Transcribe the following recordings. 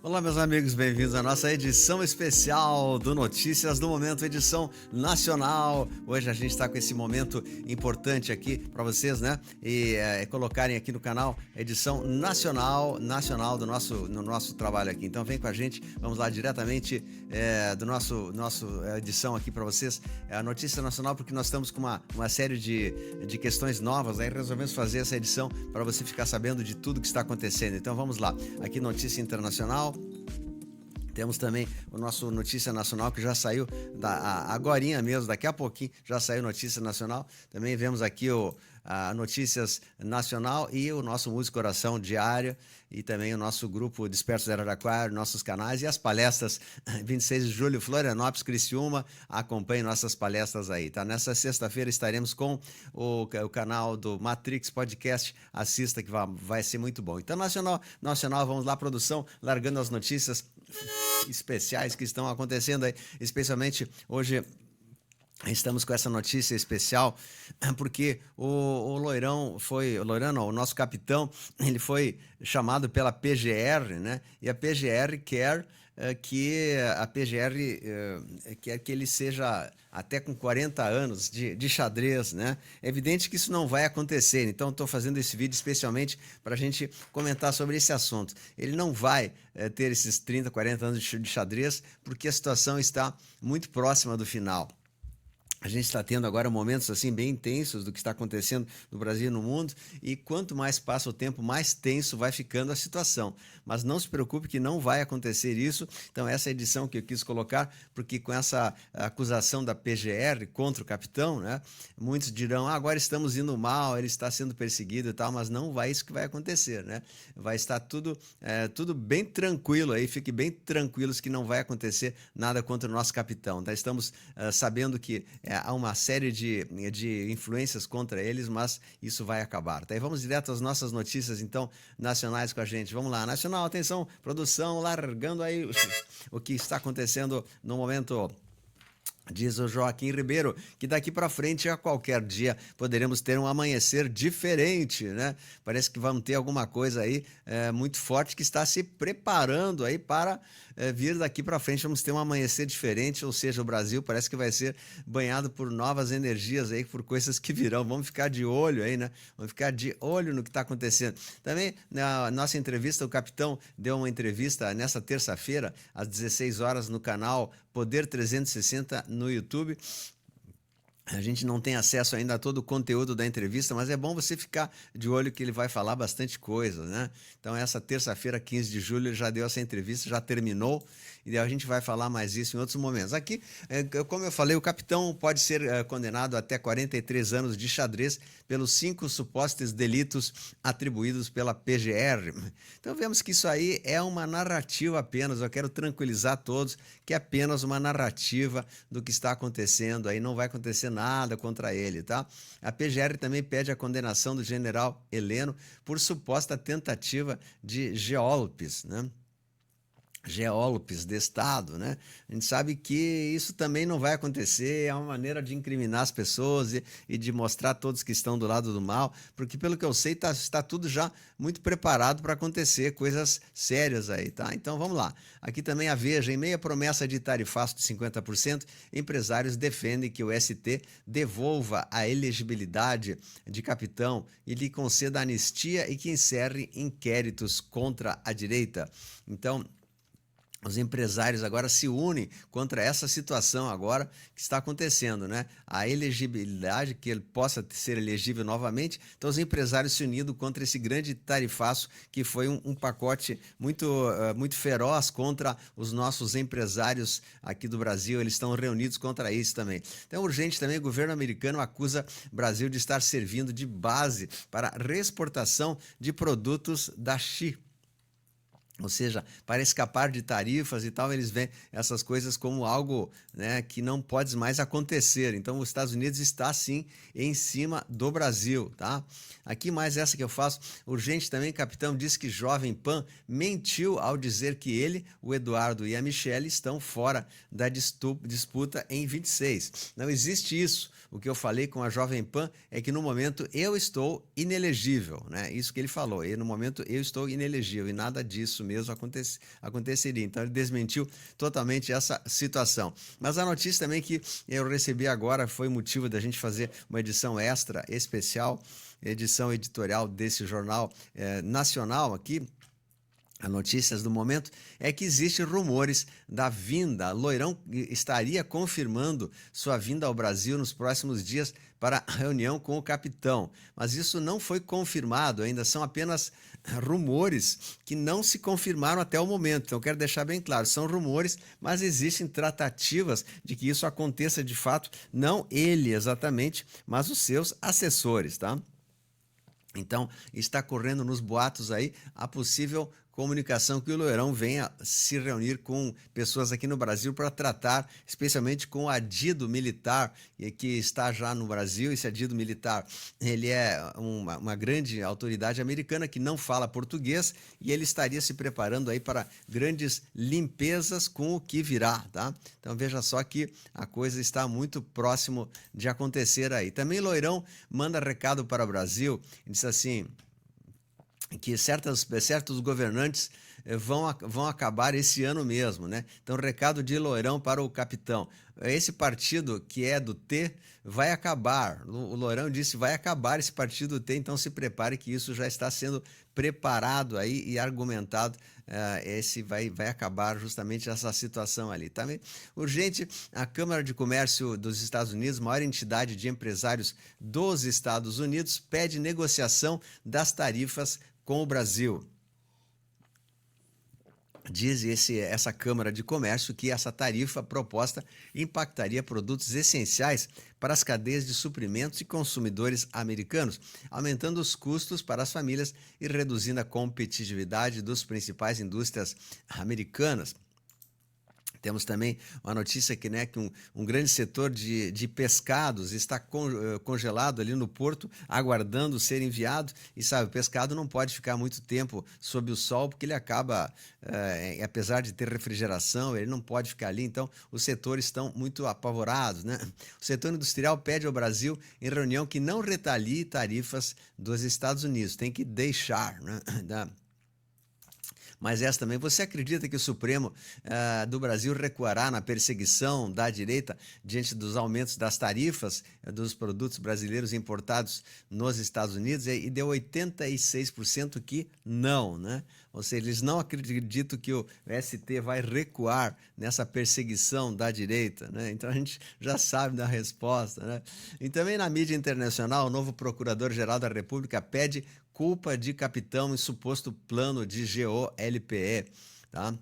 Olá, meus amigos, bem-vindos à nossa edição especial do Notícias do Momento, edição nacional. Hoje a gente está com esse momento importante aqui para vocês, né? E colocarem aqui no canal a edição nacional do nosso trabalho aqui. Então vem com a gente, vamos lá diretamente do nosso edição aqui para vocês. É a Notícia Nacional, porque nós estamos com uma série de questões novas, aí resolvemos fazer essa edição para você ficar sabendo de tudo que está acontecendo. Então vamos lá, aqui Notícia Internacional. Temos também o nosso Notícia Nacional, que já saiu agorinha mesmo, daqui a pouquinho já saiu Notícia Nacional. Também vemos aqui a Notícias Nacional e o nosso Música Oração Diária e também o nosso grupo Despertos de Araraquara, nossos canais e as palestras 26 de julho, Florianópolis, Criciúma. Acompanhe nossas palestras aí, tá? Nessa sexta-feira estaremos com o canal do Matrix Podcast. Assista que vai ser muito bom. Então, nacional, vamos lá, produção, largando as notícias especiais que estão acontecendo aí, especialmente hoje. Estamos com essa notícia especial porque o Loirão o nosso capitão, ele foi chamado pela PGR, né? E a PGR quer que ele seja até com 40 anos de xadrez, né? É evidente que isso não vai acontecer, então estou fazendo esse vídeo especialmente para a gente comentar sobre esse assunto. Ele não vai ter esses 30, 40 anos de xadrez porque a situação está muito próxima do final. A gente está tendo agora momentos assim bem intensos do que está acontecendo no Brasil e no mundo, e quanto mais passa o tempo, mais tenso vai ficando a situação. Mas não se preocupe que não vai acontecer isso. Então essa é a edição que eu quis colocar, porque com essa acusação da PGR contra o capitão, né, muitos dirão, agora estamos indo mal, ele está sendo perseguido e tal, mas não é isso que vai acontecer, né? Vai estar tudo bem tranquilo aí, fiquem bem tranquilos que não vai acontecer nada contra o nosso capitão, tá? Estamos sabendo que há uma série de influências contra eles, mas isso vai acabar, tá? E vamos direto às nossas notícias, então, nacionais com a gente. Vamos lá, nacional, atenção, produção, largando aí o que está acontecendo no momento. Diz o Joaquim Ribeiro que daqui para frente, a qualquer dia, poderemos ter um amanhecer diferente, né? Parece que vamos ter alguma coisa aí muito forte que está se preparando aí para vir daqui para frente. Vamos ter um amanhecer diferente, ou seja, o Brasil parece que vai ser banhado por novas energias aí, por coisas que virão. Vamos ficar de olho aí, né? Vamos ficar de olho no que está acontecendo. Também, na nossa entrevista, o capitão deu uma entrevista nessa terça-feira, às 16 horas, no canal Poder 360 no YouTube. A gente não tem acesso ainda a todo o conteúdo da entrevista, mas é bom você ficar de olho que ele vai falar bastante coisa, né? Então, essa terça-feira, 15 de julho, ele já deu essa entrevista, já terminou, e a gente vai falar mais isso em outros momentos. Aqui, como eu falei, o capitão pode ser condenado até 43 anos de xadrez pelos 5 supostos delitos atribuídos pela PGR. Então, vemos que isso aí é uma narrativa apenas. Eu quero tranquilizar todos que é apenas uma narrativa do que está acontecendo aí, não vai acontecer nada contra ele, tá? A PGR também pede a condenação do general Heleno por suposta tentativa de golpes, né? Golpes de Estado, né? A gente sabe que isso também não vai acontecer, é uma maneira de incriminar as pessoas e de mostrar a todos que estão do lado do mal, porque pelo que eu sei está tudo já muito preparado para acontecer, coisas sérias aí, tá? Então vamos lá. Aqui também a Veja, em meia promessa de tarifaço de 50%, empresários defendem que o ST devolva a elegibilidade de capitão e lhe conceda anistia e que encerre inquéritos contra a direita. Então, os empresários agora se unem contra essa situação agora que está acontecendo, né? A elegibilidade, que ele possa ser elegível novamente. Então, os empresários se unindo contra esse grande tarifaço, que foi um pacote muito feroz contra os nossos empresários aqui do Brasil. Eles estão reunidos contra isso também. Então, urgente também, o governo americano acusa o Brasil de estar servindo de base para a reexportação de produtos da China. Ou seja, para escapar de tarifas e tal, eles veem essas coisas como algo, né, que não pode mais acontecer. Então, os Estados Unidos está, sim, em cima do Brasil, tá? Aqui mais essa que eu faço. Urgente também, capitão diz que Jovem Pan mentiu ao dizer que ele, o Eduardo e a Michelle estão fora da disputa em 26. Não existe isso. O que eu falei com a Jovem Pan é que no momento eu estou inelegível, né? Isso que ele falou. E no momento eu estou inelegível e nada disso mesmo aconteceria. Então ele desmentiu totalmente essa situação. Mas a notícia também que eu recebi agora foi motivo da gente fazer uma edição extra especial, edição editorial desse jornal nacional aqui. As notícias do momento é que existem rumores da vinda. Loirão estaria confirmando sua vinda ao Brasil nos próximos dias para a reunião com o capitão. Mas isso não foi confirmado ainda, são apenas rumores que não se confirmaram até o momento. Então, quero deixar bem claro, são rumores, mas existem tratativas de que isso aconteça de fato, não ele exatamente, mas os seus assessores, tá? Então, está correndo nos boatos aí a possível comunicação que o Loirão venha se reunir com pessoas aqui no Brasil para tratar, especialmente com o adido militar que está já no Brasil. Esse adido militar, ele é uma grande autoridade americana que não fala português e ele estaria se preparando aí para grandes limpezas com o que virá, tá? Então veja só que a coisa está muito próximo de acontecer aí. Também Loirão manda recado para o Brasil, diz assim, que certos governantes vão acabar esse ano mesmo, né? Então, recado de Loirão para o capitão. Esse partido que é do T vai acabar. O Loirão disse vai acabar esse partido do T, então se prepare que isso já está sendo preparado aí e argumentado. Esse vai acabar justamente essa situação ali. Também urgente, a Câmara de Comércio dos Estados Unidos, maior entidade de empresários dos Estados Unidos, pede negociação das tarifas com o Brasil. Diz essa Câmara de Comércio que essa tarifa proposta impactaria produtos essenciais para as cadeias de suprimentos e consumidores americanos, aumentando os custos para as famílias e reduzindo a competitividade das principais indústrias americanas. Temos também uma notícia que, né, que um grande setor de pescados está congelado ali no porto, aguardando ser enviado. E sabe, o pescado não pode ficar muito tempo sob o sol, porque ele acaba, apesar de ter refrigeração, ele não pode ficar ali. Então, os setores estão muito apavorados, né? O setor industrial pede ao Brasil, em reunião, que não retalie tarifas dos Estados Unidos. Tem que deixar, né? Mas essa também, você acredita que o Supremo do Brasil recuará na perseguição da direita diante dos aumentos das tarifas dos produtos brasileiros importados nos Estados Unidos? E deu 86% que não, né? Ou seja, eles não acreditam que o ST vai recuar nessa perseguição da direita, né? Então a gente já sabe da resposta, né? E também na mídia internacional, o novo Procurador-Geral da República pede culpa de capitão em suposto plano de GOLPE, tá?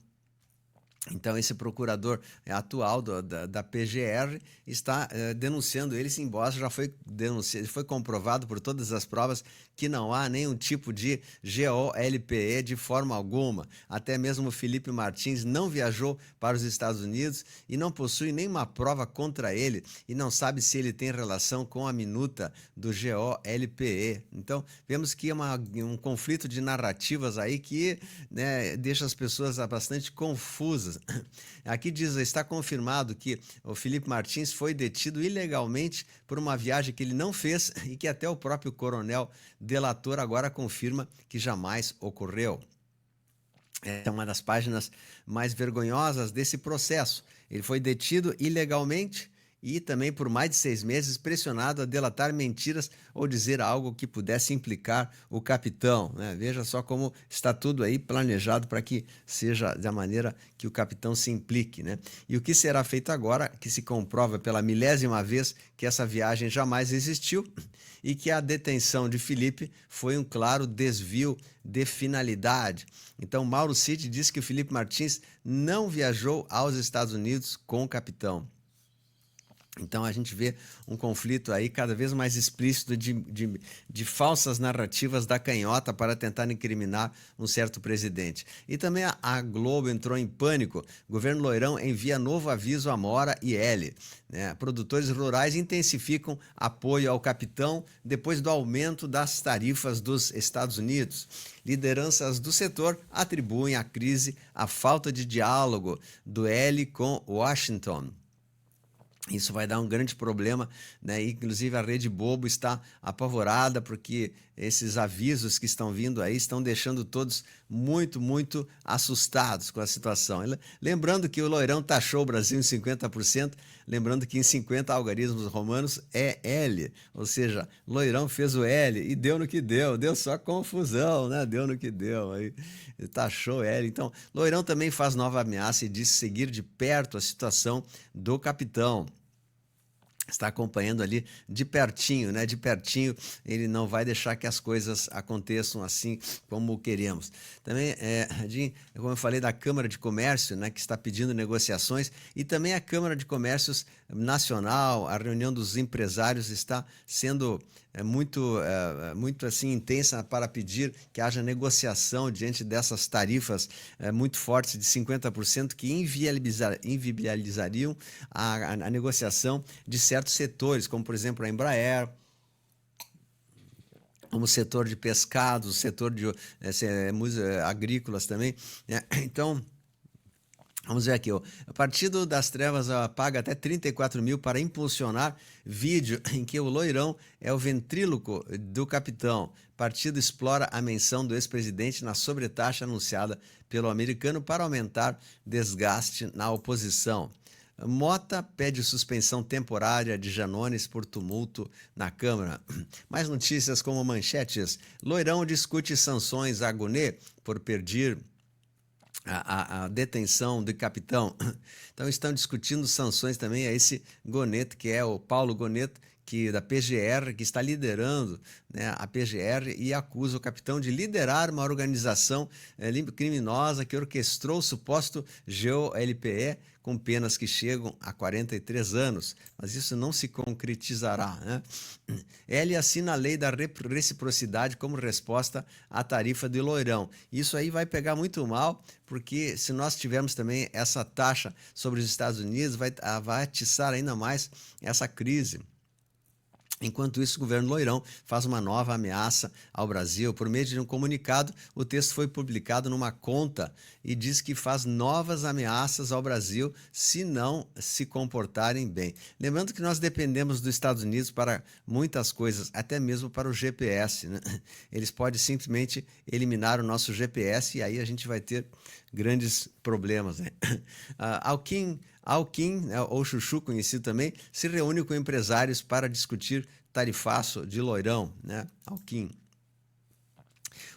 Então, esse procurador atual da PGR está denunciando ele, embora já foi denunciado, foi comprovado por todas as provas que não há nenhum tipo de GOLPE de forma alguma. Até mesmo o Felipe Martins não viajou para os Estados Unidos e não possui nenhuma prova contra ele e não sabe se ele tem relação com a minuta do GOLPE. Então, vemos que é um conflito de narrativas aí que, né, deixa as pessoas bastante confusas. Aqui diz, está confirmado que o Felipe Martins foi detido ilegalmente por uma viagem que ele não fez e que até o próprio coronel delator agora confirma que jamais ocorreu. Essa é uma das páginas mais vergonhosas desse processo. Ele foi detido ilegalmente e também por mais de 6 meses pressionado a delatar mentiras ou dizer algo que pudesse implicar o capitão, né? Veja só como está tudo aí planejado para que seja da maneira que o capitão se implique, né? E o que será feito agora, que se comprova pela 1000ª vez que essa viagem jamais existiu e que a detenção de Felipe foi um claro desvio de finalidade. Então, Mauro Cid disse que o Felipe Martins não viajou aos Estados Unidos com o capitão. Então a gente vê um conflito aí cada vez mais explícito de falsas narrativas da canhota para tentar incriminar um certo presidente. E também a Globo entrou em pânico. O governo Loirão envia novo aviso a Mora e L. Né? Produtores rurais intensificam apoio ao capitão depois do aumento das tarifas dos Estados Unidos. Lideranças do setor atribuem a crise à falta de diálogo do L com Washington. Isso vai dar um grande problema, né? Inclusive a Rede Bobo está apavorada porque esses avisos que estão vindo aí estão deixando todos muito, muito assustados com a situação. Lembrando que o Loirão taxou o Brasil em 50%, lembrando que em 50 algarismos romanos é L, ou seja, Loirão fez o L e deu no que deu só confusão, né? Deu no que deu, aí taxou L. Então, Loirão também faz nova ameaça e diz seguir de perto a situação do capitão. Está acompanhando ali de pertinho, né? De pertinho, ele não vai deixar que as coisas aconteçam assim como queremos. Também, como eu falei da Câmara de Comércio, né? Que está pedindo negociações, e também a Câmara de Comércios Nacional, a reunião dos empresários está sendo muito assim intensa para pedir que haja negociação diante dessas tarifas muito fortes de 50% que inviabilizariam a negociação de certos setores, como por exemplo a Embraer, como o setor de pescado, o setor de agrícolas também, né? Então, vamos ver aqui, ó. O Partido das Trevas paga até 34 mil para impulsionar vídeo em que o Loirão é o ventríloco do capitão. O partido explora a menção do ex-presidente na sobretaxa anunciada pelo americano para aumentar desgaste na oposição. Mota pede suspensão temporária de Janones por tumulto na Câmara. Mais notícias como manchetes. Loirão discute sanções a Gonê por perder a detenção do capitão. Então estão discutindo sanções também a esse Gonet, que é o Paulo Gonet, da PGR, que está liderando, né, a PGR, e acusa o capitão de liderar uma organização criminosa que orquestrou o suposto GOLPE com penas que chegam a 43 anos, mas isso não se concretizará, né? Ele assina a lei da reciprocidade como resposta à tarifa de Loirão. Isso aí vai pegar muito mal, porque se nós tivermos também essa taxa sobre os Estados Unidos, vai atiçar ainda mais essa crise. Enquanto isso, o governo Loirão faz uma nova ameaça ao Brasil. Por meio de um comunicado, o texto foi publicado numa conta e diz que faz novas ameaças ao Brasil se não se comportarem bem. Lembrando que nós dependemos dos Estados Unidos para muitas coisas, até mesmo para o GPS, né? Eles podem simplesmente eliminar o nosso GPS e aí a gente vai ter grandes problemas, né? Alckmin, né, ou Chuchu, conhecido também, se reúne com empresários para discutir tarifaço de Loirão, né? Alckmin.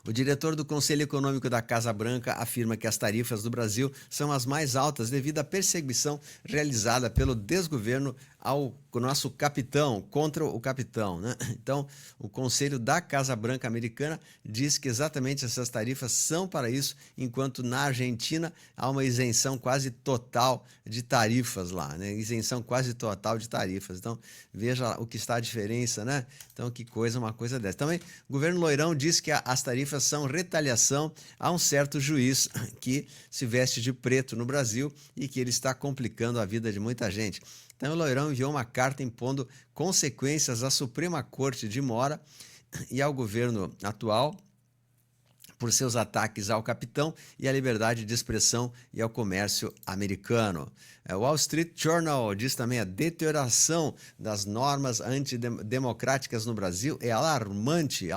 O diretor do Conselho Econômico da Casa Branca afirma que as tarifas do Brasil são as mais altas devido à perseguição realizada pelo desgoverno ao nosso capitão, contra o capitão, né? Então, o Conselho da Casa Branca americana diz que exatamente essas tarifas são para isso, enquanto na Argentina há uma isenção quase total de tarifas lá, né? Isenção quase total de tarifas. Então, veja o que está a diferença, né? Então, que coisa, uma coisa dessa. Também, o governo Loirão diz que as tarifas são retaliação a um certo juiz que se veste de preto no Brasil e que ele está complicando a vida de muita gente. Então, o Loirão enviou uma carta impondo consequências à Suprema Corte de Mora e ao governo atual por seus ataques ao capitão e à liberdade de expressão e ao comércio americano. O Wall Street Journal diz também a deterioração das normas antidemocráticas no Brasil é alarmante.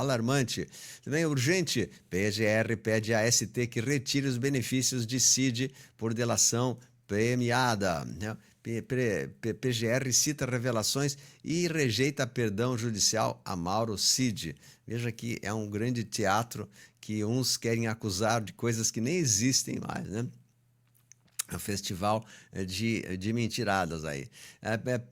Também é urgente, PGR pede à ST que retire os benefícios de CID por delação premiada. PGR cita revelações e rejeita perdão judicial a Mauro Cid. Veja que é um grande teatro que uns querem acusar de coisas que nem existem mais, né? É um festival de mentiradas aí.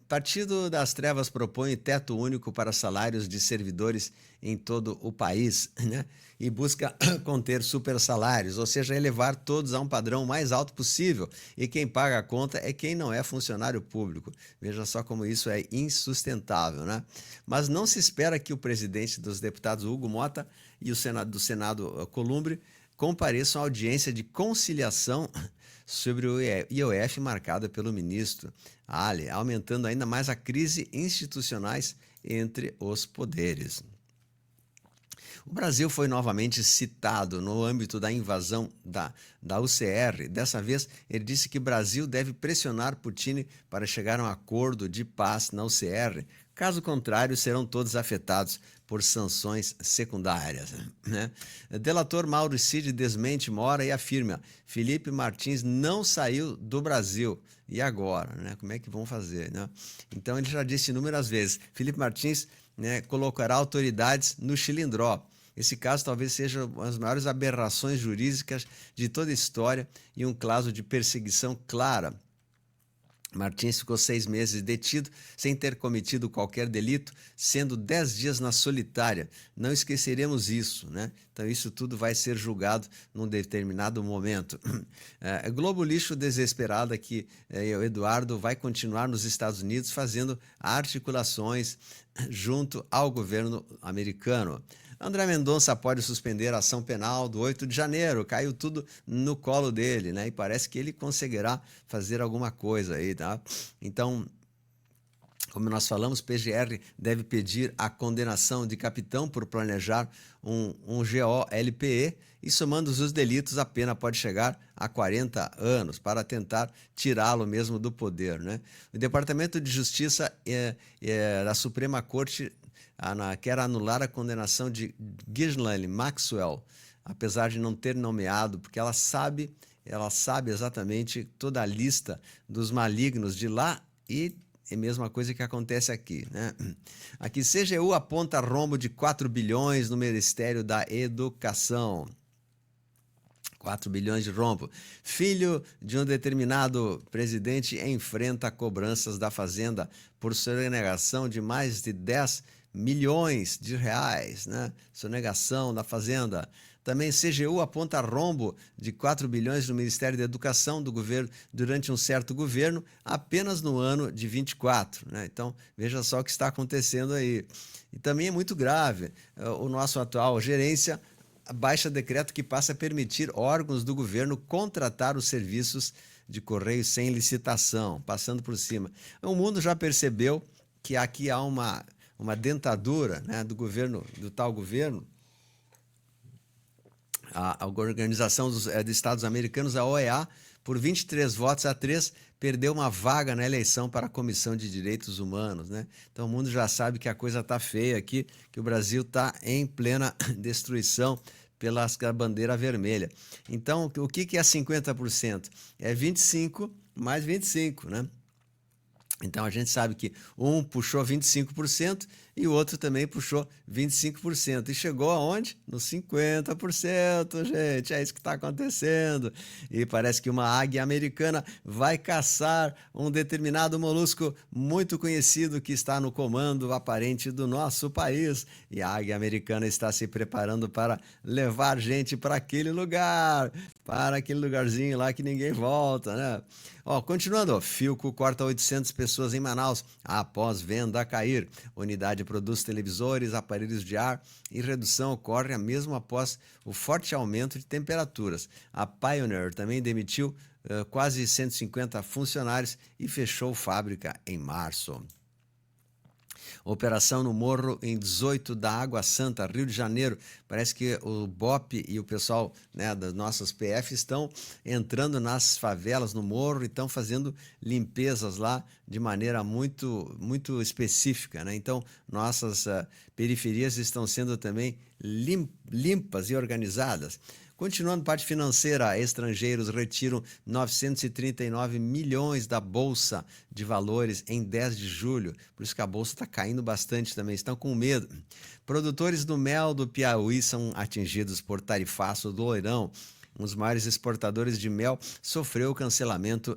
Partido das Trevas propõe teto único para salários de servidores em todo o país, né? E busca conter super salários, ou seja, elevar todos a um padrão mais alto possível. E quem paga a conta é quem não é funcionário público. Veja só como isso é insustentável, né? Mas não se espera que o presidente dos deputados, Hugo Mota, e o do Senado, Columbre, compareçam à audiência de conciliação sobre o IOF marcada pelo ministro Ali, aumentando ainda mais a crise institucionais entre os poderes. O Brasil foi novamente citado no âmbito da invasão da UCR. Dessa vez, ele disse que o Brasil deve pressionar Putin para chegar a um acordo de paz na UCR, Caso contrário, serão todos afetados por sanções secundárias, né? Delator Mauro Cid desmente Mora e afirma: Felipe Martins não saiu do Brasil. E agora, né? Como é que vão fazer, né? Então ele já disse inúmeras vezes: Felipe Martins, né, colocará autoridades no chilindró. Esse caso talvez seja uma das maiores aberrações jurídicas de toda a história e um caso de perseguição clara. Martins ficou 6 meses detido, sem ter cometido qualquer delito, sendo 10 dias na solitária. Não esqueceremos isso, né? Então isso tudo vai ser julgado num determinado momento. Globo Lixo desesperada que o Eduardo vai continuar nos Estados Unidos fazendo articulações junto ao governo americano. André Mendonça pode suspender a ação penal do 8 de janeiro. Caiu tudo no colo dele, né? E parece que ele conseguirá fazer alguma coisa aí, tá? Então, como nós falamos, PGR deve pedir a condenação de capitão por planejar um GOLPE e, somando os delitos, a pena pode chegar a 40 anos para tentar tirá-lo mesmo do poder, né? O Departamento de Justiça da Suprema Corte quer anular a condenação de Ghislaine Maxwell, apesar de não ter nomeado, porque ela sabe exatamente toda a lista dos malignos de lá e é a mesma coisa que acontece aqui, né? Aqui, CGU aponta rombo de 4 bilhões no Ministério da Educação. 4 bilhões de rombo. Filho de um determinado presidente enfrenta cobranças da Fazenda por sonegação de mais de 10 milhões de reais, né? Sonegação da Fazenda. Também CGU aponta rombo de 4 bilhões no Ministério da Educação do governo durante um certo governo, apenas no ano de 24, né? Então, veja só o que está acontecendo aí. E também é muito grave. O nosso atual gerência baixa decreto que passa a permitir órgãos do governo contratar os serviços de correio sem licitação, passando por cima. O mundo já percebeu que aqui há uma dentadura, né, do governo, do tal governo. A Organização dos Estados Americanos, a OEA, por 23 votos a 3, perdeu uma vaga na eleição para a Comissão de Direitos Humanos, né? Então o mundo já sabe que a coisa está feia aqui, que o Brasil está em plena destruição pela bandeira vermelha. Então, o que é 50%? É 25 mais 25, né? Então a gente sabe que um puxou 25% e o outro também puxou 25%. E chegou aonde? No 50%, gente. É isso que está acontecendo. E parece que uma águia americana vai caçar um determinado molusco muito conhecido que está no comando aparente do nosso país. E a águia americana está se preparando para levar gente para aquele lugar, para aquele lugarzinho lá que ninguém volta, né? Ó, continuando, Philco corta 800 pessoas em Manaus após venda cair. Unidade produz televisores, aparelhos de ar e redução ocorre mesmo após o forte aumento de temperaturas. A Pioneer também demitiu quase 150 funcionários e fechou fábrica em março. Operação no Morro em 18 da Água Santa, Rio de Janeiro. Parece que o BOP e o pessoal, né, das nossas PF estão entrando nas favelas, no morro, e estão fazendo limpezas lá de maneira muito, muito específica, né? Então, nossas periferias estão sendo também limpas e organizadas. Continuando, parte financeira, estrangeiros retiram 939 milhões da Bolsa de Valores em 10 de julho. Por isso que a Bolsa está caindo bastante também, estão com medo. Produtores do mel do Piauí são atingidos por tarifaço do leilão. Um dos maiores exportadores de mel sofreu o cancelamento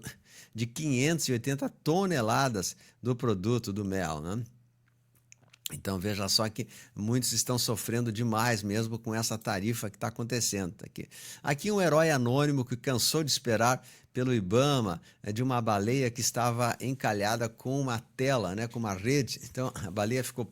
de 580 toneladas do produto do mel, né? Então veja só que muitos estão sofrendo demais mesmo com essa tarifa que está acontecendo aqui um herói anônimo que cansou de esperar pelo IBAMA de uma baleia que estava encalhada com uma tela, né, com uma rede. Então a baleia ficou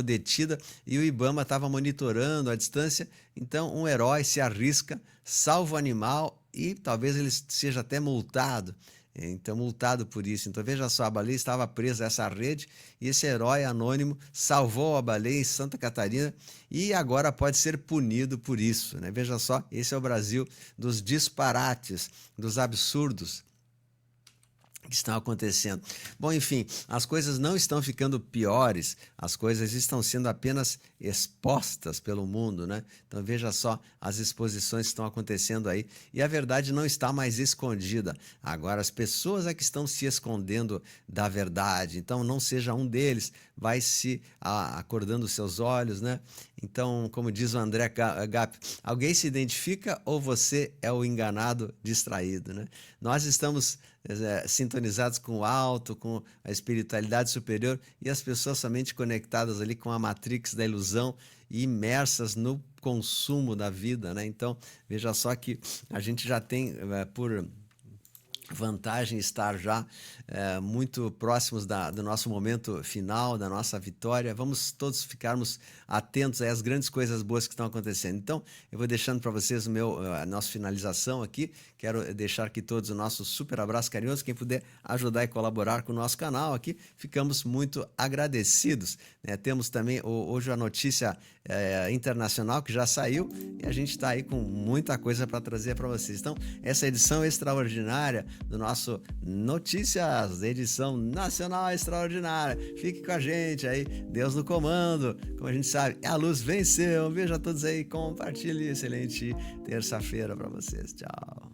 detida e o IBAMA estava monitorando a distância. Então um herói se arrisca, salva o animal e talvez ele seja até multado. Então, multado por isso. Então, veja só, a baleia estava presa a essa rede e esse herói anônimo salvou a baleia em Santa Catarina e agora pode ser punido por isso, né? Veja só, esse é o Brasil dos disparates, dos absurdos. que estão acontecendo. Bom, enfim, as coisas não estão ficando piores, as coisas estão sendo apenas expostas pelo mundo, né? Então veja só as exposições que estão acontecendo aí e a verdade não está mais escondida. Agora as pessoas é que estão se escondendo da verdade. Então não seja um deles, vai se acordando os seus olhos, né? Então, como diz o André Gap, alguém se identifica ou você é o enganado distraído, né? Nós estamos sintonizados com o alto, com a espiritualidade superior e as pessoas somente conectadas ali com a matrix da ilusão e imersas no consumo da vida, né? Então, veja só que a gente já tem por vantagem estar já muito próximos do nosso momento final, da nossa vitória. Vamos todos ficarmos atentos às grandes coisas boas que estão acontecendo. Então, eu vou deixando para vocês a nossa finalização aqui. Quero deixar aqui todos o nosso super abraço carinhoso. Quem puder ajudar e colaborar com o nosso canal aqui, ficamos muito agradecidos, né? Temos também hoje a notícia internacional que já saiu e a gente está aí com muita coisa para trazer para vocês. Então, essa edição extraordinária do nosso Notícias, edição nacional extraordinária. Fique com a gente aí, Deus no comando. Como a gente sabe, a luz venceu. Um beijo a todos aí, compartilhe. Excelente terça-feira para vocês. Tchau.